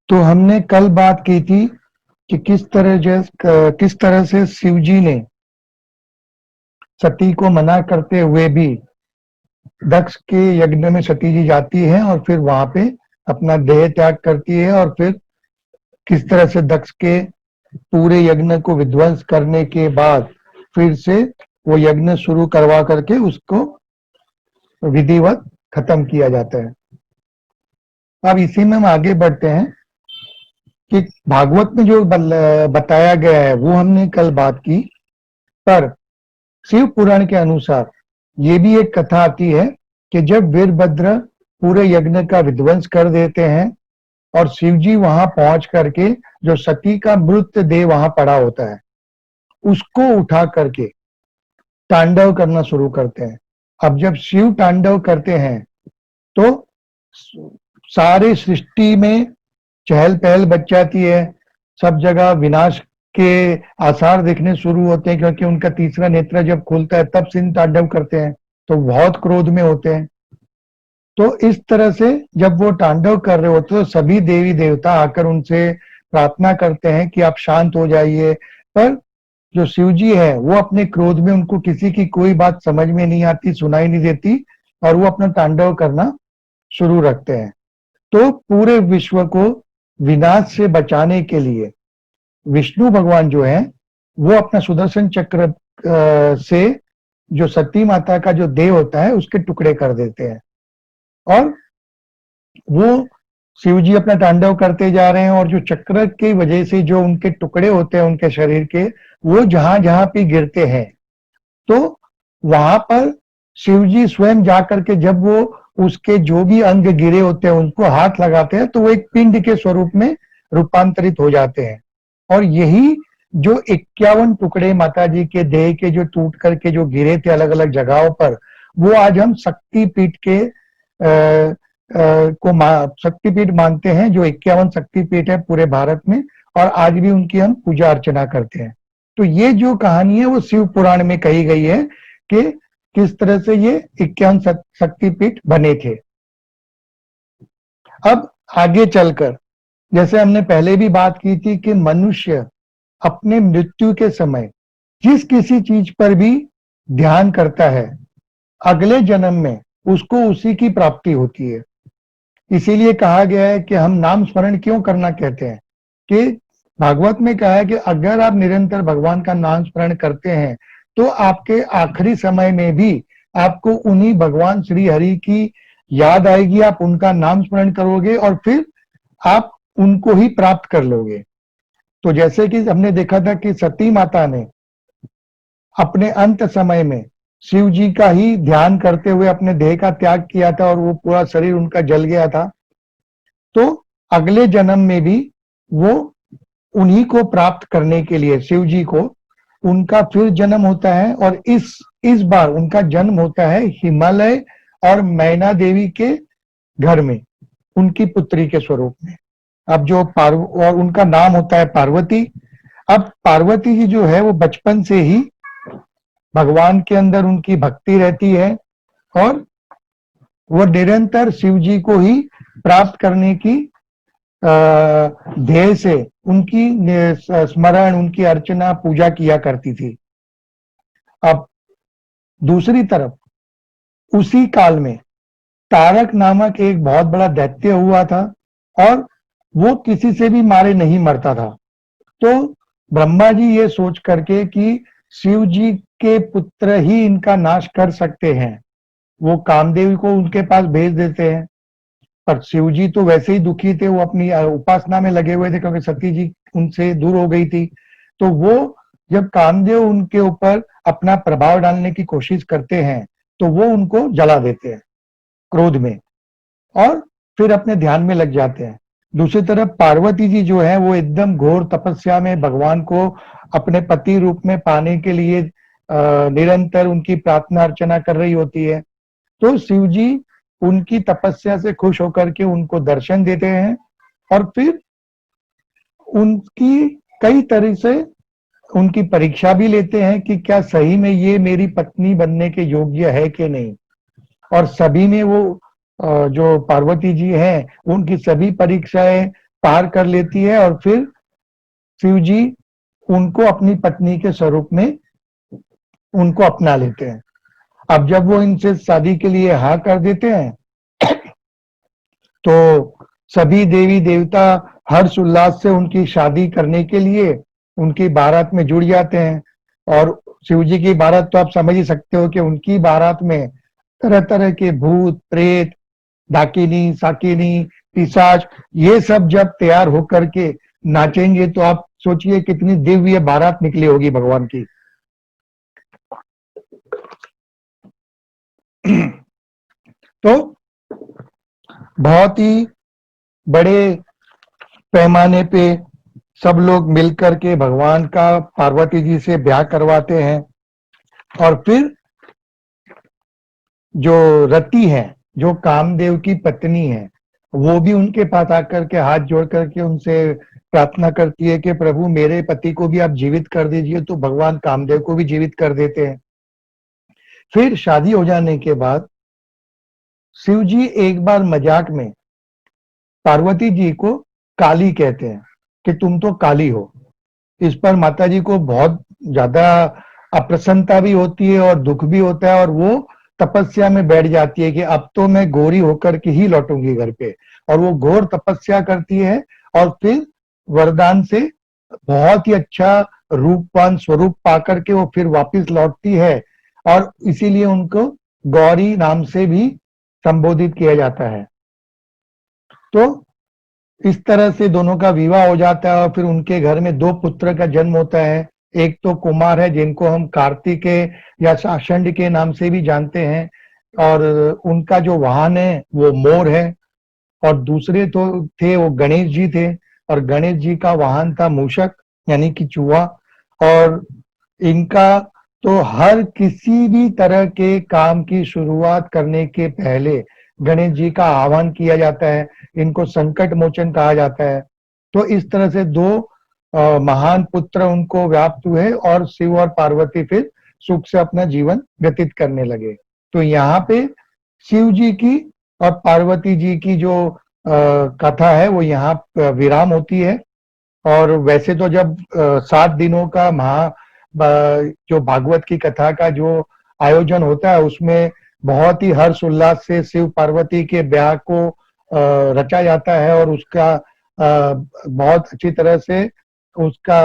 तो हमने कल बात की थी कि किस तरह से शिव जी ने सती को मना करते हुए भी दक्ष के यज्ञ में सती जी जाती है और फिर वहां पे अपना देह त्याग करती है, और फिर किस तरह से दक्ष के पूरे यज्ञ को विध्वंस करने के बाद फिर से वो यज्ञ शुरू करवा करके उसको विधिवत खत्म किया जाता है। अब इसी में हम आगे बढ़ते हैं कि भागवत में जो बताया गया है वो हमने कल बात की, पर शिव पुराण के अनुसार ये भी एक कथा आती है कि जब वीरभद्र पूरे यज्ञ का विध्वंस कर देते हैं और शिव जी वहां पहुंच करके जो सती का मृत देह वहां पड़ा होता है उसको उठा करके तांडव करना शुरू करते हैं। अब जब शिव तांडव करते हैं तो सारे सृष्टि में चहल पहल बच जाती है, सब जगह विनाश के आसार दिखने शुरू होते हैं, क्योंकि उनका तीसरा नेत्र जब खुलता है तब सिंह तांडव करते हैं, तो बहुत क्रोध में होते हैं। तो इस तरह से जब वो तांडव कर रहे होते हैं तो सभी देवी देवता आकर उनसे प्रार्थना करते हैं कि आप शांत हो जाइए, पर जो शिव जी है वो अपने क्रोध में, उनको किसी की कोई बात समझ में नहीं आती, सुनाई नहीं देती, और वो अपना तांडव करना शुरू रखते हैं। तो पूरे विश्व को विनाश से बचाने के लिए विष्णु भगवान जो है वो अपना सुदर्शन चक्र से जो सती माता का जो देह होता है उसके टुकड़े कर देते हैं, और वो शिव जी अपना तांडव करते जा रहे हैं, और जो चक्र की वजह से जो उनके टुकड़े होते हैं उनके शरीर के, वो जहां जहां पे गिरते हैं तो वहां पर शिव जी स्वयं जा करके जब वो उसके जो भी अंग गिरे होते हैं उनको हाथ लगाते हैं तो वो एक पिंड के स्वरूप में रूपांतरित हो जाते हैं। और यही जो 51 टुकड़े माता जी के देह के जो टूट करके जो गिरे थे अलग अलग जगहों पर, वो आज हम शक्तिपीठ के शक्तिपीठ मानते हैं, जो 51 शक्तिपीठ है पूरे भारत में, और आज भी उनकी हम पूजा अर्चना करते हैं। तो ये जो कहानी है वो शिव पुराण में कही गई है कि किस तरह से ये 51 शक्तिपीठ बने थे। अब आगे चलकर, जैसे हमने पहले भी बात की थी कि मनुष्य अपने मृत्यु के समय जिस किसी चीज पर भी ध्यान करता है अगले जन्म में उसको उसी की प्राप्ति होती है। इसीलिए कहा गया है कि हम नाम स्मरण क्यों करना कहते हैं, कि भागवत में कहा है कि अगर आप निरंतर भगवान का नाम स्मरण करते हैं तो आपके आखिरी समय में भी आपको उन्हीं भगवान श्री हरि की याद आएगी, आप उनका नाम स्मरण करोगे और फिर आप उनको ही प्राप्त कर लोगे। तो जैसे कि हमने देखा था कि सती माता ने अपने अंत समय में शिव जी का ही ध्यान करते हुए अपने देह का त्याग किया था और वो पूरा शरीर उनका जल गया था, तो अगले जन्म में भी वो उन्हीं को प्राप्त करने के लिए शिव जी को उनका फिर जन्म होता है, और इस बार उनका जन्म होता है हिमालय और मैना देवी के घर में, उनकी पुत्री के स्वरूप में। अब जो और उनका नाम होता है पार्वती। अब पार्वती जी जो है वो बचपन से ही भगवान के अंदर उनकी भक्ति रहती है, और वो निरंतर शिव जी को ही प्राप्त करने की ध्येय से उनकी स्मरण, उनकी अर्चना, पूजा किया करती थी। अब दूसरी तरफ उसी काल में तारक नामक एक बहुत बड़ा दैत्य हुआ था, और वो किसी से भी मारे नहीं मरता था। तो ब्रह्मा जी ये सोच करके कि शिव जी के पुत्र ही इनका नाश कर सकते हैं, वो कामदेव को उनके पास भेज देते हैं। पर शिव जी तो वैसे ही दुखी थे, वो अपनी उपासना में लगे हुए थे क्योंकि सती जी उनसे दूर हो गई थी। तो वो जब कामदेव उनके ऊपर अपना प्रभाव डालने की कोशिश करते हैं तो वो उनको जला देते हैं क्रोध में, और फिर अपने ध्यान में लग जाते हैं। दूसरी तरफ पार्वती जी जो है वो एकदम घोर तपस्या में भगवान को अपने पति रूप में पाने के लिए निरंतर उनकी प्रार्थना अर्चना कर रही होती है। तो शिव जी उनकी तपस्या से खुश होकर के उनको दर्शन देते हैं, और फिर उनकी कई तरह से उनकी परीक्षा भी लेते हैं कि क्या सही में ये मेरी पत्नी बनने के योग्य है कि नहीं। और सभी में वो जो पार्वती जी हैं उनकी सभी परीक्षाएं पार कर लेती है और फिर शिव जी उनको अपनी पत्नी के स्वरूप में उनको अपना लेते हैं। अब जब वो इनसे शादी के लिए हाँ कर देते हैं तो सभी देवी देवता हर्ष उल्लास से उनकी शादी करने के लिए उनकी बारात में जुड़ जाते हैं। और शिव जी की बारात तो आप समझ ही सकते हो कि उनकी बारात में तरह तरह के भूत प्रेत डाकिनी साकिनी पिशाच ये सब जब तैयार होकर के नाचेंगे तो आप सोचिए कितनी दिव्य बारात निकली होगी भगवान की। तो बहुत ही बड़े पैमाने पे सब लोग मिलकर के भगवान का पार्वती जी से ब्याह करवाते हैं। और फिर जो रति है, जो कामदेव की पत्नी है, वो भी उनके पास आकर के हाथ जोड़ करके उनसे प्रार्थना करती है कि प्रभु मेरे पति को भी आप जीवित कर दीजिए। तो भगवान कामदेव को भी जीवित कर देते हैं। फिर शादी हो जाने के बाद शिव जी एक बार मजाक में पार्वती जी को काली कहते हैं कि तुम तो काली हो। इस पर माता जी को बहुत ज्यादा अप्रसन्नता भी होती है और दुख भी होता है और वो तपस्या में बैठ जाती है कि अब तो मैं गोरी होकर के ही लौटूंगी घर पे। और वो घोर तपस्या करती है और फिर वरदान से बहुत ही अच्छा रूपवान स्वरूप पाकर के वो फिर वापस लौटती है। और इसीलिए उनको गौरी नाम से भी संबोधित किया जाता है। तो इस तरह से दोनों का विवाह हो जाता है और फिर उनके घर में दो पुत्र का जन्म होता है। एक तो कुमार है जिनको हम कार्तिकेय या शाषंड के नाम से भी जानते हैं और उनका जो वाहन है वो मोर है। और दूसरे तो थे वो गणेश जी थे और गणेश जी का वाहन था मूषक यानी कि चूहा। और इनका तो हर किसी भी तरह के काम की शुरुआत करने के पहले गणेश जी का आह्वान किया जाता है। इनको संकट मोचन कहा जाता है। तो इस तरह से दो महान पुत्र उनको व्याप्त हुए और शिव और पार्वती फिर सुख से अपना जीवन व्यतीत करने लगे। तो यहाँ पे शिव जी की और पार्वती जी की जो कथा है वो यहाँ विराम होती है। और वैसे तो जब 7 दिनों का जो भागवत की कथा का जो आयोजन होता है उसमें बहुत ही हर्ष उल्लास से शिव पार्वती के ब्याह को रचा जाता है और उसका बहुत अच्छी तरह से उसका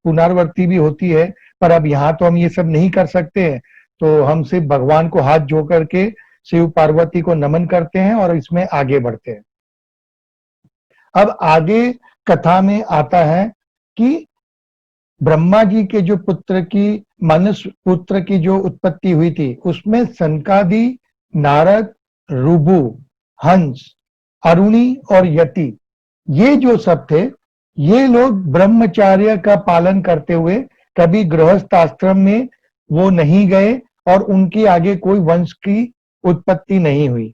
पुनरावृत्ति भी होती है। पर अब यहाँ तो हम ये सब नहीं कर सकते हैं तो हम सिर्फ भगवान को हाथ जोड़ करके शिव पार्वती को नमन करते हैं और इसमें आगे बढ़ते हैं। अब आगे कथा में आता है कि ब्रह्मा जी के जो पुत्र की मानस पुत्र की जो उत्पत्ति हुई थी उसमें सनकादि नारद रुबु हंस अरुणी और यति ये जो सब थे ये लोग ब्रह्मचार्य का पालन करते हुए कभी गृहस्थ आश्रम में वो नहीं गए और उनकी आगे कोई वंश की उत्पत्ति नहीं हुई।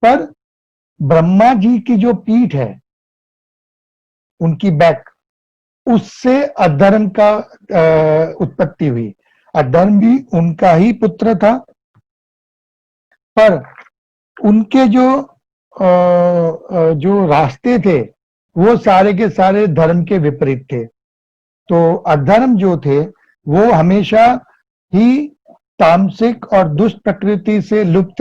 पर ब्रह्मा जी की जो पीठ है उनकी बैक उससे अधर्म का उत्पत्ति हुई। अधर्म भी उनका ही पुत्र था पर उनके जो रास्ते थे वो सारे के सारे धर्म के विपरीत थे। तो अधर्म जो थे वो हमेशा ही तामसिक और दुष्ट प्रकृति से युक्त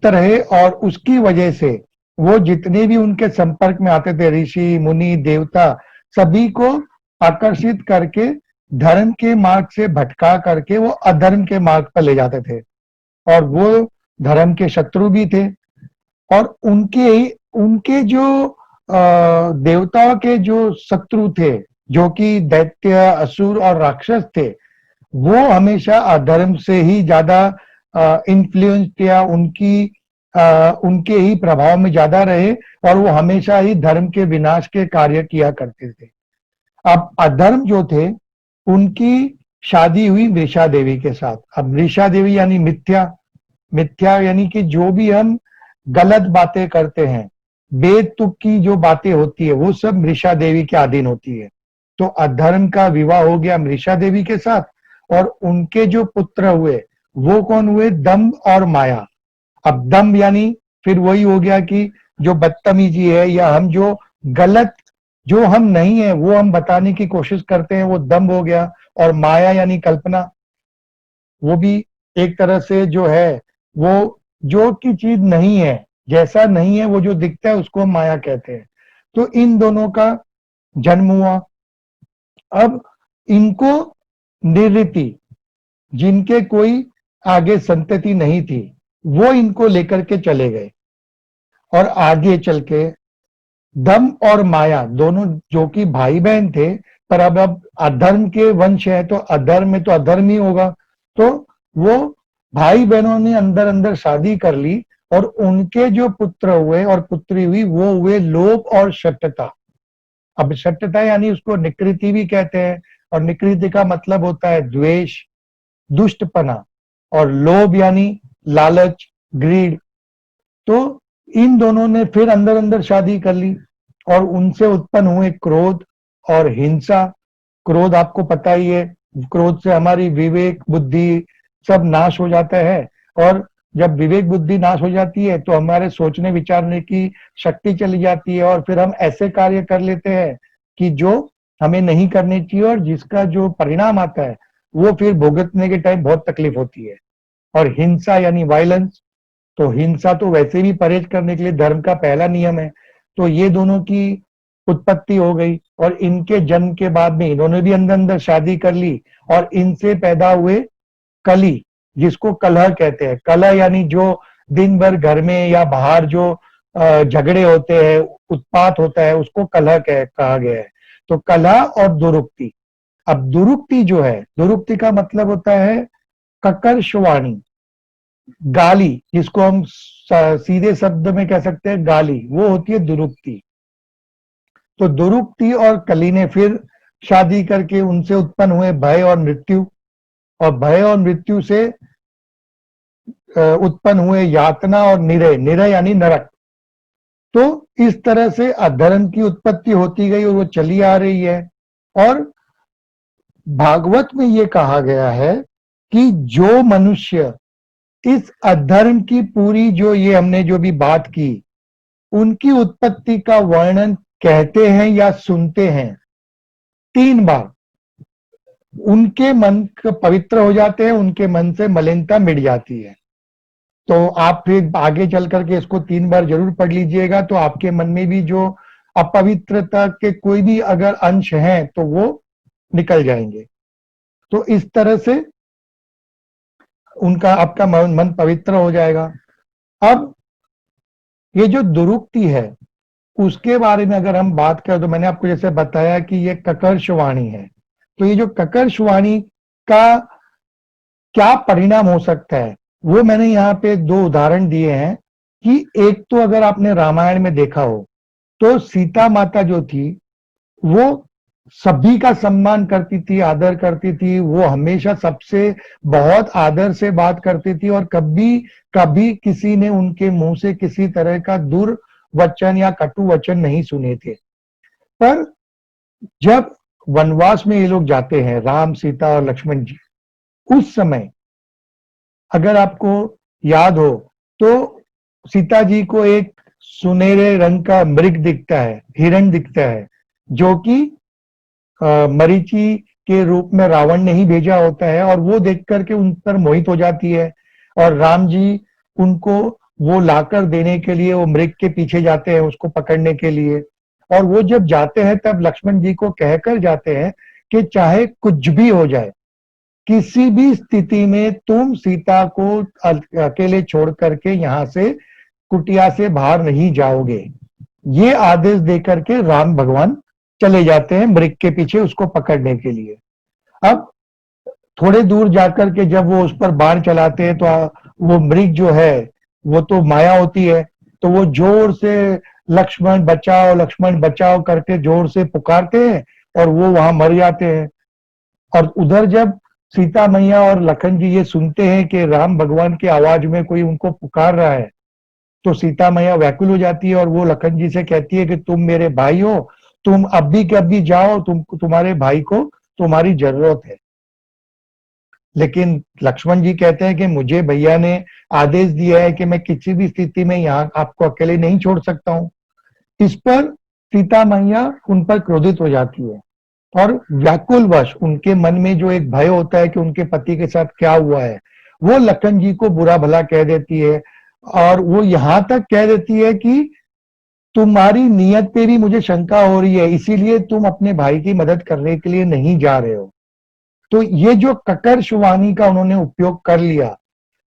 रहे और उसकी वजह से वो जितने भी उनके संपर्क में आते थे ऋषि मुनि देवता सभी को आकर्षित करके धर्म के मार्ग से भटका करके वो अधर्म के मार्ग पर ले जाते थे। और वो धर्म के शत्रु भी थे। और उनके जो देवताओं के जो शत्रु थे जो कि दैत्य असुर और राक्षस थे वो हमेशा अधर्म से ही ज्यादा इन्फ्लुएंस किया उनके ही प्रभाव में ज्यादा रहे और वो हमेशा ही धर्म के विनाश के कार्य किया करते थे। अब अधर्म जो थे उनकी शादी हुई मृषा देवी के साथ। अब मृषा देवी यानी मिथ्या यानी कि जो भी हम गलत बातें करते हैं बेतुक की जो बातें होती है वो सब मृषा देवी के अधीन होती है। तो अधर्म का विवाह हो गया मृषा देवी के साथ और उनके जो पुत्र हुए वो कौन हुए दम्भ और माया। अब दम्भ यानी फिर वही हो गया कि जो बदतमीजी है या हम जो गलत, जो हम नहीं है वो हम बताने की कोशिश करते हैं, वो दम्भ हो गया। और माया यानी कल्पना, वो भी एक तरह से जो है, वो जो की चीज नहीं है, जैसा नहीं है, वो जो दिखता है उसको हम माया कहते हैं। तो इन दोनों का जन्म हुआ। अब इनको निवृत्ति, जिनके कोई आगे संतति नहीं थी, वो इनको लेकर के चले गए। और आगे चल के दम और माया दोनों, जो कि भाई बहन थे, पर अब अधर्म के वंश है तो अधर्म में तो अधर्म ही होगा। तो वो भाई बहनों ने अंदर अंदर शादी कर ली, और उनके जो पुत्र हुए और पुत्री हुई, वो हुए लोभ और शठता। अब शठता यानी उसको निकृति भी कहते हैं, और निकृति का मतलब होता है द्वेष, दुष्टपना। और लोभ यानी लालच, ग्रीड। तो इन दोनों ने फिर अंदर अंदर शादी कर ली, और उनसे उत्पन्न हुए क्रोध और हिंसा। क्रोध आपको पता ही है, क्रोध से हमारी विवेक बुद्धि सब नाश हो जाता है। और जब विवेक बुद्धि नाश हो जाती है तो हमारे सोचने विचारने की शक्ति चली जाती है, और फिर हम ऐसे कार्य कर लेते हैं कि जो हमें नहीं करने चाहिए, और जिसका जो परिणाम आता है वो फिर भुगतने के टाइम बहुत तकलीफ होती है। और हिंसा यानी वायलेंस, तो हिंसा तो वैसे भी परहेज करने के लिए धर्म का पहला नियम है। तो ये दोनों की उत्पत्ति हो गई, और इनके जन्म के बाद में इन्होंने भी अंदर अंदर शादी कर ली, और इनसे पैदा हुए कली, जिसको कलह कहते हैं। कलह यानी जो दिन भर घर में या बाहर जो झगड़े होते हैं, उत्पात होता है, उसको कलह कहा गया है। तो कलह और दुरुक्ति। अब दुरुक्ति जो है, दुरुक्ति का मतलब होता है ककर्षवाणी, गाली, जिसको हम सीधे शब्द में कह सकते हैं गाली, वो होती है दुरुक्ति। तो दुरुक्ति और कली ने फिर शादी करके उनसे उत्पन्न हुए भय और मृत्यु, और भय और मृत्यु से उत्पन्न हुए यातना और निरय, निरय यानी नरक। तो इस तरह से अधर्म की उत्पत्ति होती गई, और वो चली आ रही है। और भागवत में ये कहा गया है कि जो मनुष्य इस अधर्म की पूरी, जो ये हमने जो भी बात की, उनकी उत्पत्ति का वर्णन कहते हैं या सुनते हैं 3 बार, उनके मन पवित्र हो जाते हैं, उनके मन से मलिनता मिट जाती है। तो आप फिर आगे चल करके इसको 3 बार जरूर पढ़ लीजिएगा, तो आपके मन में भी जो अपवित्रता के कोई भी अगर अंश हैं तो वो निकल जाएंगे। तो इस तरह से उनका, आपका मन पवित्र हो जाएगा। अब ये जो दुरुक्ति है, उसके बारे में अगर हम बात करें, तो मैंने आपको जैसे बताया कि ये ककर्षवाणी है। तो ये जो ककर्षवाणी का क्या परिणाम हो सकता है, वो मैंने यहाँ पे 2 उदाहरण दिए हैं। कि एक तो अगर आपने रामायण में देखा हो, तो सीता माता जो थी, वो सभी का सम्मान करती थी, आदर करती थी। वो हमेशा सबसे बहुत आदर से बात करती थी, और कभी कभी किसी ने उनके मुंह से किसी तरह का दुर्वचन या कटु वचन नहीं सुने थे। पर जब वनवास में ये लोग जाते हैं, राम, सीता और लक्ष्मण जी, उस समय अगर आपको याद हो, तो सीता जी को एक सुनहरे रंग का मृग दिखता है, हिरण दिखता है, जो कि मरीचि के रूप में रावण ने ही भेजा होता है, और वो देख करके उन पर मोहित हो जाती है। और राम जी उनको वो लाकर देने के लिए वो मृग के पीछे जाते हैं, उसको पकड़ने के लिए। और वो जब जाते हैं तब लक्ष्मण जी को कहकर जाते हैं कि चाहे कुछ भी हो जाए, किसी भी स्थिति में तुम सीता को अकेले छोड़ करके यहां से, कुटिया से बाहर नहीं जाओगे। ये आदेश देकर के राम भगवान चले जाते हैं मृग के पीछे उसको पकड़ने के लिए। अब थोड़े दूर जाकर के जब वो उस पर बाण चलाते हैं, तो वो मृग जो है, वो तो माया होती है, तो वो जोर से लक्ष्मण बचाओ, लक्ष्मण बचाओ करके जोर से पुकारते हैं, और वो वहां मर जाते हैं। और उधर जब सीता मैया और लखन जी ये सुनते हैं कि राम भगवान की आवाज में कोई उनको पुकार रहा है, तो सीता मैया व्याकुल हो जाती है, और वो लखन जी से कहती है कि तुम मेरे भाई हो, तुम अभी के अभी जाओ, तुम्हारे भाई को तुम्हारी जरूरत है। लेकिन लक्ष्मण जी कहते हैं कि मुझे भैया ने आदेश दिया है कि मैं किसी भी स्थिति में यहाँ आपको अकेले नहीं छोड़ सकता हूँ। इस पर सीता मैया उन पर क्रोधित हो जाती है और व्याकुलवश उनके मन में जो एक भय होता है कि उनके पति के साथ क्या हुआ है, वो लखन जी को बुरा भला कह देती है। और वो यहां तक कह देती है कि तुम्हारी नीयत पे भी मुझे शंका हो रही है, इसीलिए तुम अपने भाई की मदद करने के लिए नहीं जा रहे हो। तो ये जो ककर्ष वाणी का उन्होंने उपयोग कर लिया,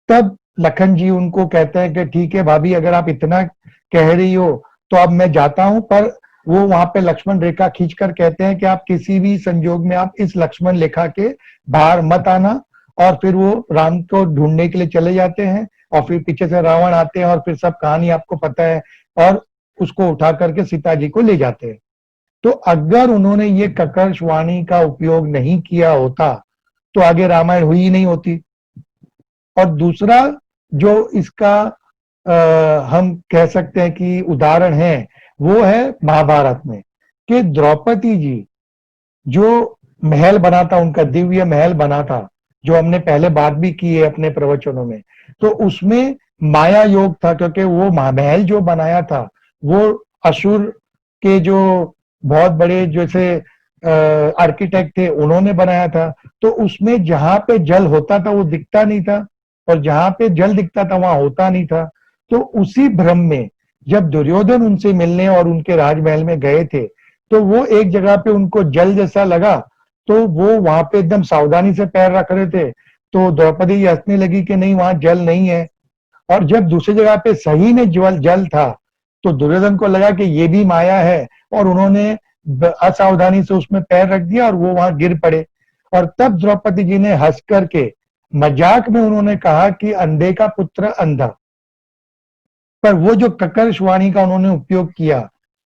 तब लखन जी उनको कहते हैं कि ठीक है भाभी, अगर आप इतना कह रही हो तो अब मैं जाता हूं। पर वो वहां पे लक्ष्मण रेखा खींचकर कहते हैं कि आप किसी भी संजोग में आप इस लक्ष्मण रेखा के बाहर मत आना। और फिर वो राम को ढूंढने के लिए चले जाते हैं और फिर पीछे से रावण आते हैं और फिर सब कहानी आपको पता है, और उसको उठा करके सीता जी को ले जाते हैं। तो अगर उन्होंने ये ककर्ष वाणी का उपयोग नहीं किया होता तो आगे रामायण हुई ही नहीं होती। और दूसरा जो इसका हम कह सकते हैं कि उदाहरण है, वो है महाभारत में कि द्रौपदी जी जो महल बना था, उनका दिव्य महल बना था, जो हमने पहले बात भी की है अपने प्रवचनों में, तो उसमें माया योग था, क्योंकि वो महल जो बनाया था वो असुर के जो बहुत बड़े जैसे आर्किटेक्ट थे उन्होंने बनाया था। तो उसमें जहां पे जल होता था वो दिखता नहीं था, और जहां पे जल दिखता था वहां होता नहीं था। तो उसी भ्रम में जब दुर्योधन उनसे मिलने और उनके राजमहल में गए थे, तो वो एक जगह पे उनको जल जैसा लगा, तो वो वहां पे एकदम सावधानी से पैर रख रहे थे। तो द्रौपदी हंसने लगी कि नहीं, वहां जल नहीं है। और जब दूसरी जगह पे सही में जल जल था, तो दुर्योधन को लगा कि ये भी माया है, और उन्होंने असावधानी से उसमें पैर रख दिया और वो वहां गिर पड़े। और तब द्रौपदी जी ने हंस करके मजाक में उन्होंने कहा कि अंधे का पुत्र अंधा। पर वो जो ककर्ष वाणी का उन्होंने उपयोग किया,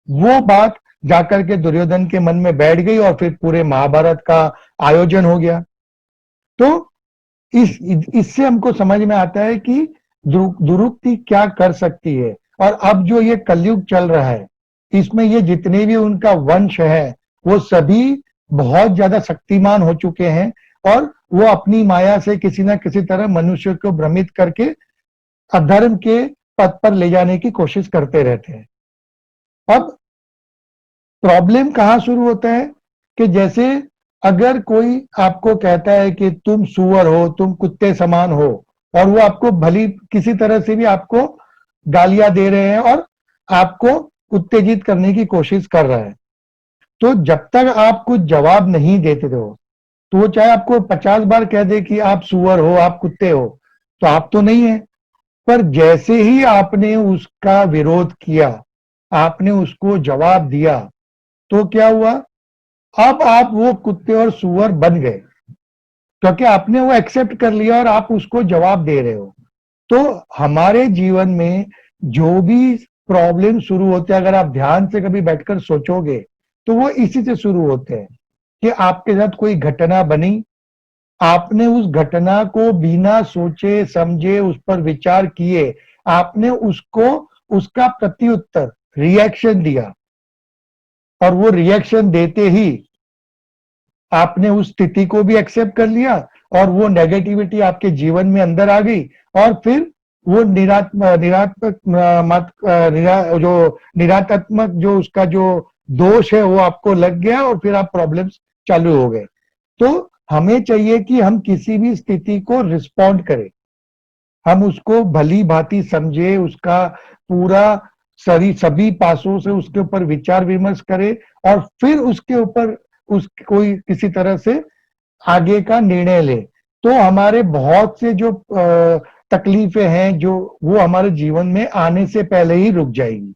वो बात जाकर के दुर्योधन के मन में बैठ गई और फिर पूरे महाभारत का आयोजन हो गया। तो इससे हमको समझ में आता है कि दुरुक्ति क्या कर सकती है। और अब जो ये कलयुग चल रहा है, इसमें ये जितने भी उनका वंश है वो सभी बहुत ज्यादा शक्तिमान हो चुके हैं, और वो अपनी माया से किसी ना किसी तरह मनुष्य को भ्रमित करके अधर्म के पथ पर ले जाने की कोशिश करते रहते हैं। अब प्रॉब्लम कहां शुरू होता है कि जैसे अगर कोई आपको कहता है कि तुम सुअर हो, तुम कुत्ते समान हो, और वो आपको भली किसी तरह से भी आपको गालियां दे रहे हैं और आपको उत्तेजित करने की कोशिश कर रहा है, तो जब तक आप कुछ जवाब नहीं देते हो, तो वो चाहे आपको 50 बार कह दे कि आप सुअर हो, आप कुत्ते हो, तो आप तो नहीं है। पर जैसे ही आपने उसका विरोध किया, आपने उसको जवाब दिया, तो क्या हुआ, अब आप वो कुत्ते और सुअर बन गए, क्योंकि आपने वो एक्सेप्ट कर लिया और आप उसको जवाब दे रहे हो। तो हमारे जीवन में जो भी प्रॉब्लम शुरू होते हैं, अगर आप ध्यान से कभी बैठकर सोचोगे, तो वो इसी से शुरू होते हैं कि आपके साथ कोई घटना बनी, आपने उस घटना को बिना सोचे समझे उस पर विचार किए, आपने उसको उसका प्रत्युत्तर रिएक्शन दिया, और वो रिएक्शन देते ही आपने उस स्थिति को भी एक्सेप्ट कर लिया, और वो नेगेटिविटी आपके जीवन में अंदर आ गई, और फिर वो निरात्मक जो उसका जो दोष है वो आपको लग गया, और फिर आप प्रॉब्लम्स चालू हो गए। तो हमें चाहिए कि हम किसी भी स्थिति को रिस्पॉन्ड करें, हम उसको भली भांति समझे, उसका पूरा सभी पासों से उसके ऊपर विचार विमर्श करें, और फिर उसके ऊपर उस कोई किसी तरह से आगे का निर्णय ले। तो हमारे बहुत से जो तकलीफें हैं जो वो हमारे जीवन में आने से पहले ही रुक जाएगी।